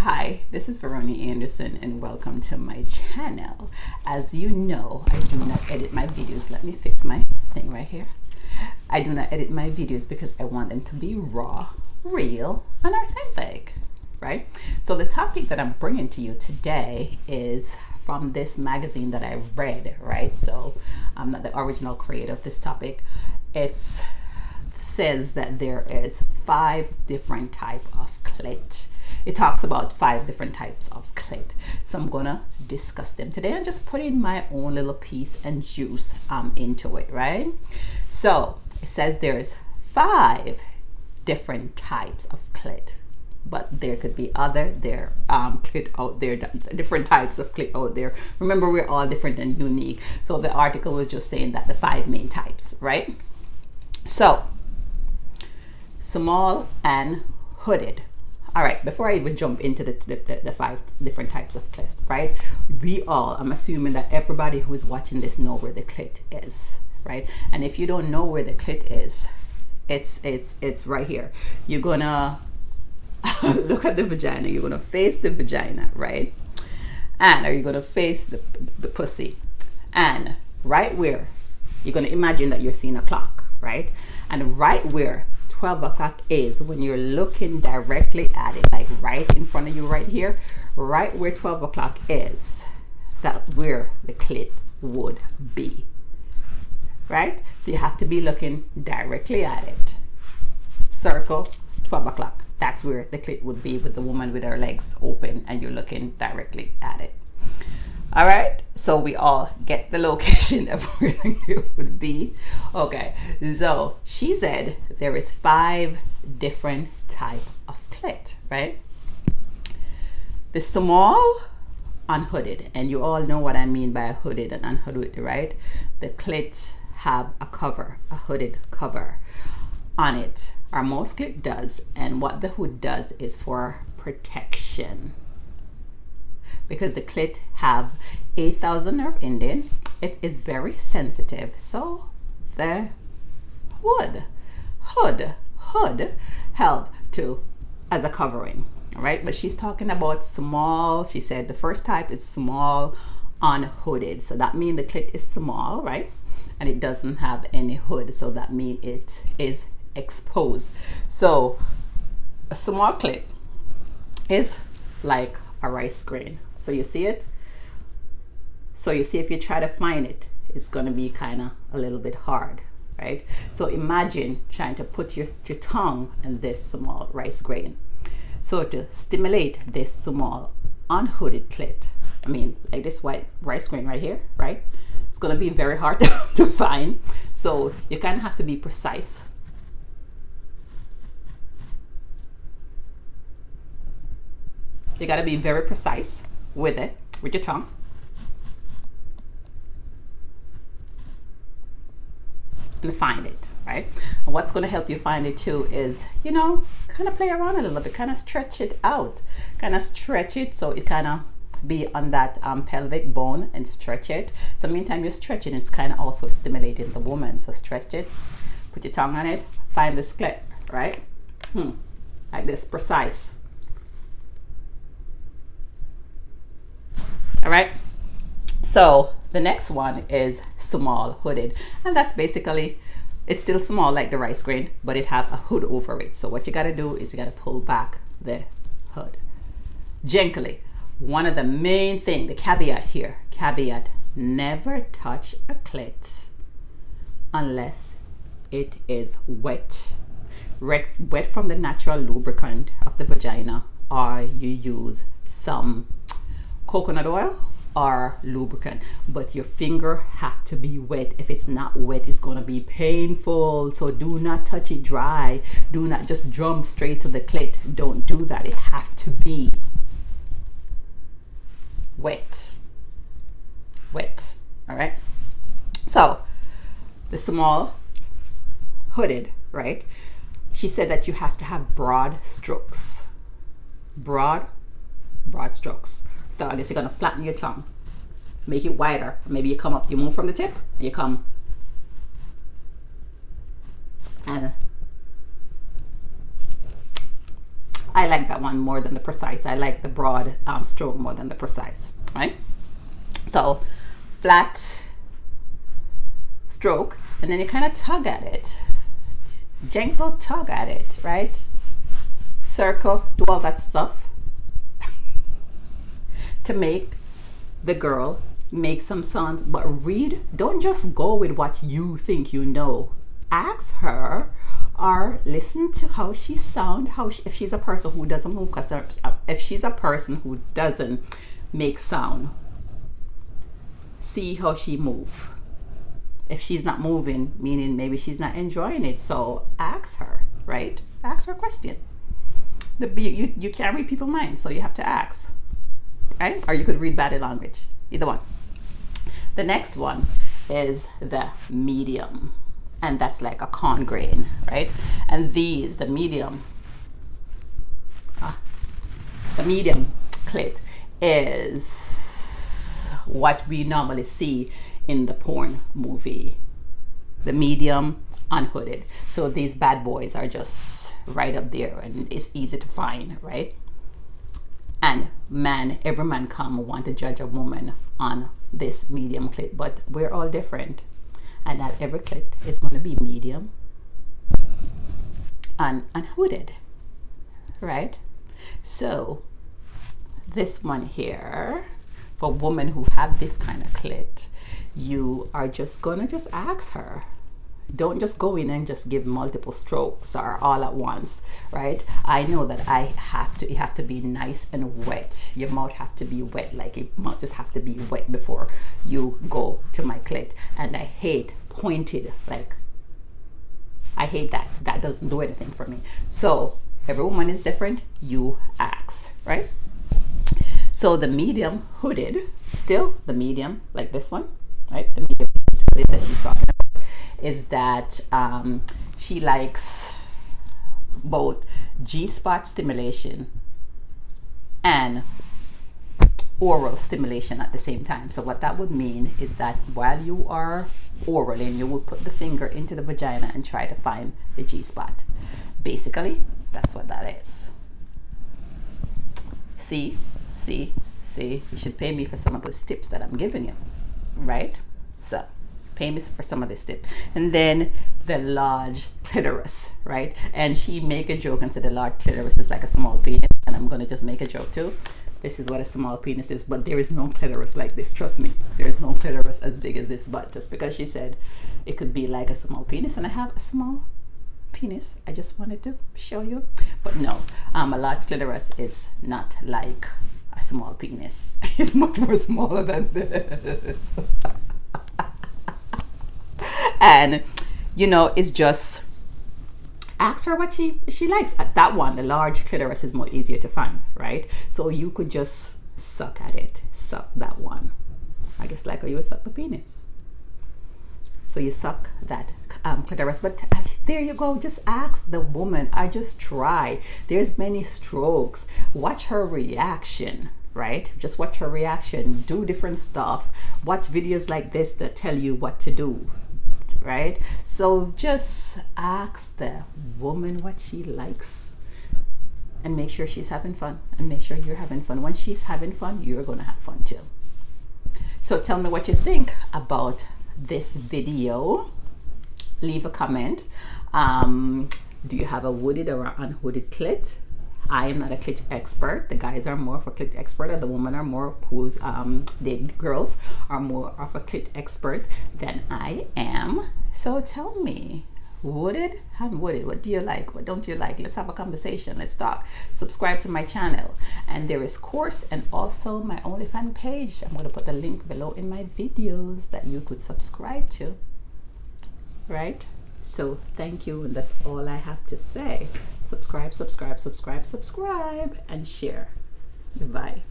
Hi, this is Veronie Anderson and welcome to my channel. As you know, I do not edit my videos. Let me fix my thing right here. I do not edit my videos because I want them to be raw, real, and authentic, right? So the topic that I'm bringing to you today is from this magazine that I read, right? So I'm not the original creator of this topic. It says that there is 5 different types of clit. It talks about 5 different types of clit. So I'm gonna discuss them today and just put in my own little piece and juice into it, right? So it says there's 5 different types of clit, but there could be other clit out there, different types of clit out there. Remember, we're all different and unique. So the article was just saying that the 5 main types, right? So small and hooded. All right, before I even jump into the 5 different types of clit, right? I'm assuming that everybody who is watching this know where the clit is, right? And if you don't know where the clit is, it's right here. You're gonna look at the vagina. You're gonna face the vagina, right? And are you gonna face the pussy? And right where you're gonna imagine that you're seeing a clock, right? And right where 12 o'clock is, when you're looking directly at it, like right in front of you right here, right where 12 o'clock is, that where the clit would be, right? So you have to be looking directly at it. Circle 12 o'clock. That's where the clit would be, with the woman with her legs open and you're looking directly at it. All right, so we all get the location of where it would be. Okay, so she said there is 5 different type of clit, right? The small, unhooded, and you all know what I mean by hooded and unhooded, right? The clit have a cover, a hooded cover on it, or most clit does, and what the hood does is for protection. Because the clit have 8,000 nerve ending, it is very sensitive. So the hood help to as a covering, all right? But she's talking about small. She said the first type is small, unhooded. So that means the clit is small, right? And it doesn't have any hood. So that means it is exposed. So a small clit is like a rice grain. So you see it? So you see, if you try to find it, it's going to be kind of a little bit hard, right? So imagine trying to put your tongue in this small rice grain. So to stimulate this small unhooded clit, I mean, like this white rice grain right here, right? It's going to be very hard to find. So you kind of have to be precise. You got to be very precise with it, with your tongue. And find it, right? And what's going to help you find it too is, you know, kind of play around a little bit, kind of stretch it out, kind of stretch it so it kind of be on that pelvic bone and stretch it. So meantime you're stretching, it's kind of also stimulating the woman. So stretch it, put your tongue on it, find the clit, right? Like this, precise. All right, so the next one is small hooded, and that's basically, it's still small like the rice grain, but it have a hood over it. So what you got to do is you got to pull back the hood gently. One of the main thing, the caveat here, never touch a clit unless it is wet from the natural lubricant of the vagina, or you use some coconut oil or lubricant, but your finger have to be wet. If it's not wet, it's going to be painful. So do not touch it dry. Do not just jump straight to the clit. Don't do that. It has to be wet. All right, so the small hooded, right? She said that you have to have broad strokes. Broad strokes. So I guess you're gonna flatten your tongue, make it wider. Maybe you come up, you move from the tip, and you come and I like that one more than the precise. I like the broad stroke more than the precise, right? So flat stroke, and then you kind of tug at it, gentle tug at it, right? Circle, do all that stuff to make the girl make some sounds. But read, don't just go with what you think you know. Ask her or listen to how she sound, if she's a person who doesn't move, because if she's a person who doesn't make sound, see how she move. If she's not moving, meaning maybe she's not enjoying it. So ask her, right? Ask her a question. You can't read people's minds, so you have to ask, right? Or you could read body language, either one. The next one is the medium, and that's like a corn grain, right? And the medium clit is what we normally see in the porn movie, the medium unhooded. So these bad boys are just right up there, and it's easy to find, right? And every man come want to judge a woman on this medium clit, but we're all different, and not every clit is going to be medium and unhooded, right? So this one here, for women who have this kind of clit, you are just gonna ask her. Don't just go in and just give multiple strokes or all at once, right? I know that it have to be nice and wet. Your mouth have to be wet, like it mouth just have to be wet before you go to my clit. And I hate pointed, like I hate that. That doesn't do anything for me. So every woman is different. You ask, right? So the medium hooded, still the medium, like this one, right? The medium hooded that she's talking about is that she likes both G-spot stimulation and oral stimulation at the same time. So what that would mean is that while you are oraling, you will put the finger into the vagina and try to find the G-spot. Basically, that's what that is. See, you should pay me for some of those tips that I'm giving you, right? So pay me for some of this tip. And then the large clitoris, right? And she make a joke and said the large clitoris is like a small penis, and I'm gonna just make a joke too. This is what a small penis is, but there is no clitoris like this, trust me. There is no clitoris as big as this, but just because she said it could be like a small penis, and I have a small penis, I just wanted to show you. But no, a large clitoris is not like a small penis. It's much more smaller than this. And you know, it's just ask her what she likes. That one, the large clitoris, is more easier to find, right? So you could just suck at it, suck that one, I guess, like how you would suck the penis. So you suck that clitoris. But there you go, just ask the woman. I just try. There's many strokes. Watch her reaction, right? Just watch her reaction. Do different stuff. Watch videos like this that tell you what to do, right? So just ask the woman what she likes and make sure she's having fun, and make sure you're having fun. When she's having fun, you're gonna have fun too. So tell me what you think about this video. Leave a comment. Do you have a wooded or an unhooded clit? I am not a clit expert. The guys are more of a clit expert, or the women are more the girls are more of a clit expert than I am. So tell me, wooded, unwooded, what do you like? What don't you like? Let's have a conversation. Let's talk. Subscribe to my channel. And there is course and also my OnlyFans page. I'm going to put the link below in my videos that you could subscribe to. Right? So thank you, and that's all I have to say. Subscribe, and share. Goodbye.